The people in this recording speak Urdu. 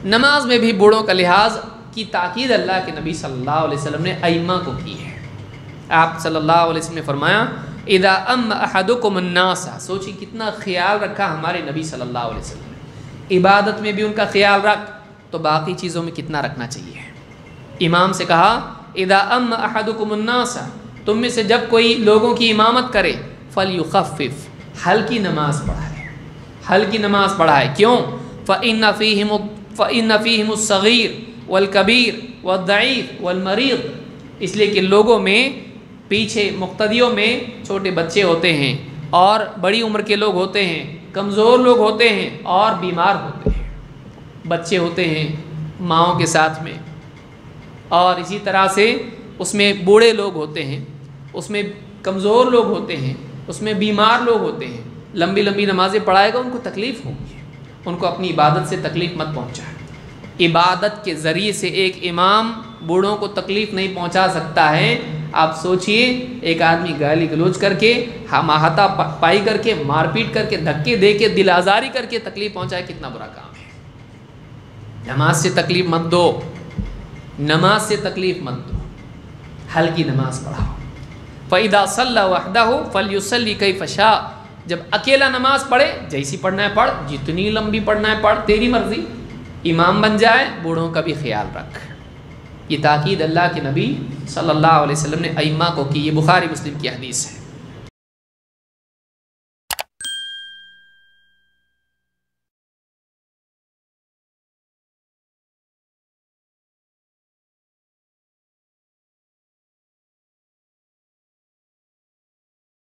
نماز میں بھی بوڑھوں کا لحاظ کی تاکید اللہ کے نبی صلی اللہ علیہ وسلم نے ائمہ کو کی ہے۔ آپ صلی اللہ علیہ وسلم نے فرمایا اذا ام احدکم الناس، سوچی کتنا خیال رکھا ہمارے نبی صلی اللہ علیہ وسلم نے، عبادت میں بھی ان کا خیال رکھ تو باقی چیزوں میں کتنا رکھنا چاہیے۔ امام سے کہا اذا ام احدکم الناس، تم میں سے جب کوئی لوگوں کی امامت کرے فلیخفف، ہلکی نماز پڑھائے، ہلکی نماز پڑھائے۔ کیوں؟ فإن فیہم الصغیر والکبیر والضعیف والمریض، اس لیے کہ لوگوں میں پیچھے مقتدیوں میں چھوٹے بچے ہوتے ہیں اور بڑی عمر کے لوگ ہوتے ہیں، کمزور لوگ ہوتے ہیں اور بیمار ہوتے ہیں۔ بچے ہوتے ہیں ماؤں کے ساتھ میں، اور اسی طرح سے اس میں بوڑھے لوگ ہوتے ہیں، اس میں کمزور لوگ ہوتے ہیں، اس میں بیمار لوگ ہوتے ہیں۔ لمبی لمبی نمازیں پڑھائے گا ان کو تکلیف ہوگی، ان کو اپنی عبادت سے تکلیف مت پہنچائے۔ عبادت کے ذریعے سے ایک امام بوڑھوں کو تکلیف نہیں پہنچا سکتا ہے۔ آپ سوچئے ایک آدمی گالی گلوچ کر کے، ہاتھا پائی کر کے، مار پیٹ کر کے، دھکے دے کے، دل آزاری کر کے تکلیف پہنچائے، کتنا برا کام ہے۔ نماز سے تکلیف مت دو، نماز سے تکلیف مت دو، ہلکی نماز پڑھاؤ۔ فَإِذَا صَلَّى وَحْدَهُ فَلْيُصَلِّ كَيْفَ شَاءَ، جب اکیلا نماز پڑھے جیسی پڑھنا ہے پڑھ، جتنی لمبی پڑھنا ہے پڑھ، تیری مرضی۔ امام بن جائے، بوڑھوں کا بھی خیال رکھ۔ یہ تاکید اللہ کے نبی صلی اللہ علیہ وسلم نے ائمہ کو کی، یہ بخاری مسلم کی حدیث ہے۔